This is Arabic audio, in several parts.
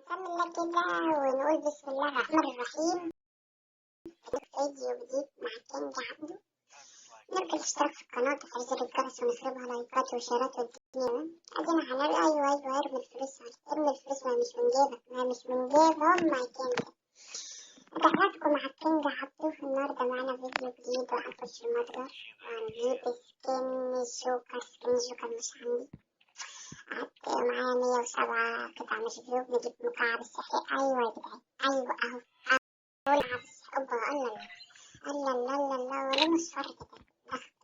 نكمل الله كده ونقول بسم الله الرحمن الرحيم. فيديو جديد مع الكينج عبده. نرجع الاشتراك في القناة وتفعيل زر الجرس ونخربها لايكات وشيرات والدنيا. ادينا هنرجع. ايوه ارمي الفلوس، ارمي الفلوس، ما مش من جيبك، ما مش من جيبهم مع الكينج. رجعتكم مع الكينج عبده. النهارده معانا فيديو جديد وهنخش المتجر وهنجيب سكين الجوكر مش عندي. قعدت معايا 107 قطعة مش فيو. نجيب مكعب السحر. ايوه يا جدعان، ايوه اهو مكعب السحر. الله الله الله الله وليه مصفر كده؟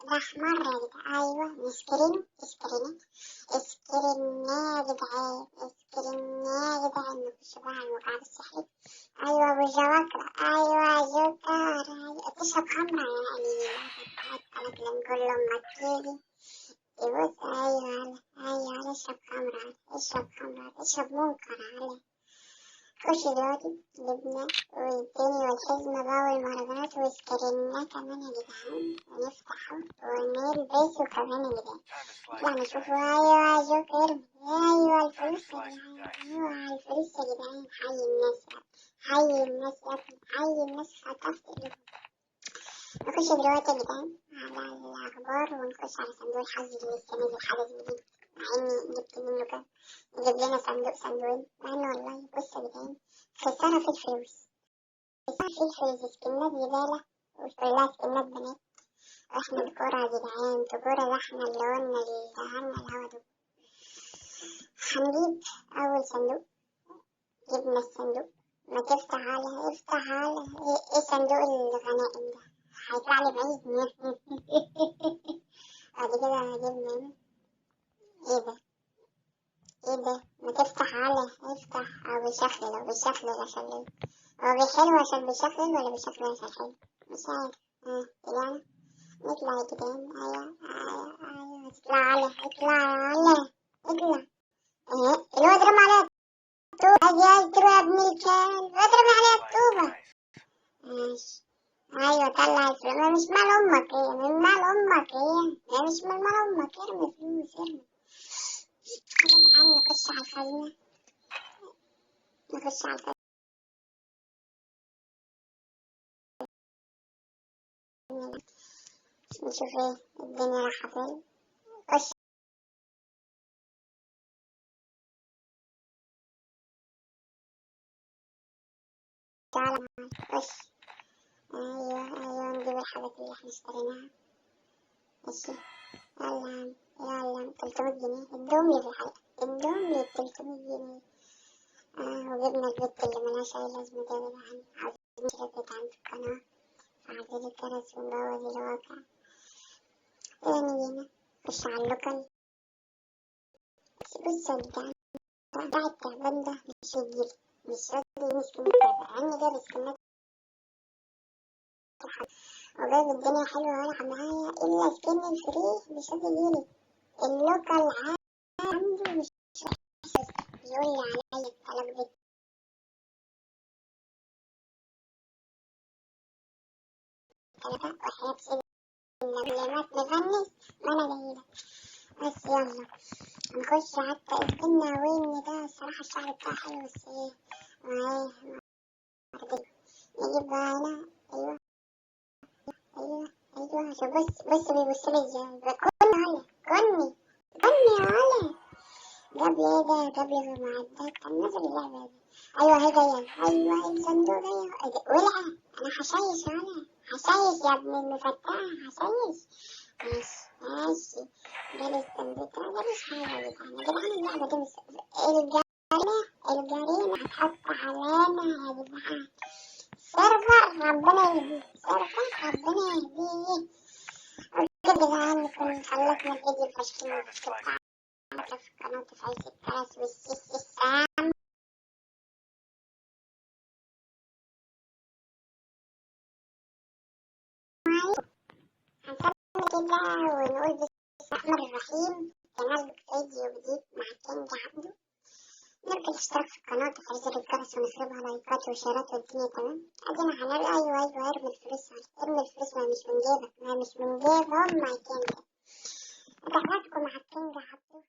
ده احمر يا جدعان. ايوه نسكرينه اسكريناه يا جدعان، اسكريناه يا جدعان. نخش بقى على المكعب السحري. ايوه ابو جواكرة، ايوه جوكر. أيوة. تشرب خمرة يعني؟ انا كده نقول لامك كيدي يبص. ايوه اشرب خمرة، اشرب منكر عليه. خش دلوقتي جبنا والتاني والحزمة بقى والمهرجانات وسكريناه كمان يا جدعان، ونفتحه ونلبسه كمان يا جدعان. لا نشوفه. ايوه جوكر، ايوه الفلوس يا جدعان، ايوه الفلوس يا جدعان. حي الناس خطفت ايدهم. نخش دلوقتي يا جدعان على الأخبار ونخش على صندوق الحظ اللي لسه نازل حدث جديد، مع إني جبت منه كده. نجيب لنا صندوقين، مع إنه والله بص يا جدعان خسارة في الفلوس، سكنات زبالة وكلها سكنات بنات. واحنا الكورة يا جدعان تجورة، ده احنا اللي قلنا اللي دهنا الهوا دول. هنجيب أول صندوق. جبنا الصندوق، ما تفتح على ايه صندوق الغنائم ده؟ هيطلع لي بعيد. بعد كده جبنا ايه ده؟ ما تفتح على افتح. او بيشخلل عشان هو بيحلو عشان بيشخلل ولا بيشخلل عشان حلو؟ مش عارف. طلعنا نطلع يا جدعان. ايوه اطلع. الواد رمى عليها الطوبة. عايز تروح يا ابن الكلب، الواد رمى عليها الطوبة. ماشي. ايوه طلع الفلوس. ما مش مال امك ايه، من مال امك ايه، ما مش من مال امك. ارمي فلوس ارمي. الآن نخش على الخزنة. نشوف ايه الدنيا رايحة فين. خش تعالى خش. ايوه نجيب الحاجات اللي احنا اشتريناها. ماشي يلا 300 جنيه ادوهم لي في الحلقة، ادوهم لي 300 جنيه. وجبنا البت اللي ملهاش اي لازمة دي يا جدعان. عايزين نشترك عن في القناة، فعايزين الجرس ونبوظ الواقع. تاني جينا خش على اللوكال. بص يا جدعان بتاع التعبان ده مش هيجيلي، مش راضي يمسك التعبان. عني جايب سكنات وجايب الدنيا حلوة وراح معايا، إلا سكن الفري مش راضي يجيلي. اللوكال عنده مش يقول لي عليا الطلب ده. وحياة سيدنا كلمات نغني ما أنا جايلك. بس يلا نخش. حتى اسكننا وين ده الصراحة الشعر بتاعه حلو، بس ايه مرضي. نجيب بقى هنا. ايوه عشان بص بيبصلي ازاي. كني يا هلا. جاب لي ايه ده؟ جاب لي معدات. كان نازل اللعبة دي. ايوه هي جاية. ايوه الصندوق ده ولع. انا هشيش يا ابن المفتاح هشيش. ماشي جالي الصندوق ده مش حاجة يا جدعان اللعبة دي الجريمة هتحط علامة يا جدعان. سيرفر ربنا يهديه. كده جدعان نكون خلصنا الفيديو الفشخين بتاعنا في قناة فايز الكرس والسيس السام. هنكمل كده ونقول بسم الله الرحمن الرحيم. كمان فيديو جديد مع الكينج عبده. نرجع الاشتراك في القناة وتفعيل زر الجرس ونخربها لايكات وشيرات والدنيا تمام. ادينا هنرجع. ايوه ارمي الفلوس، ما مش من جيبك، ما مش من جيبهم مع الكينج. رجعتكم مع الكينج عبده.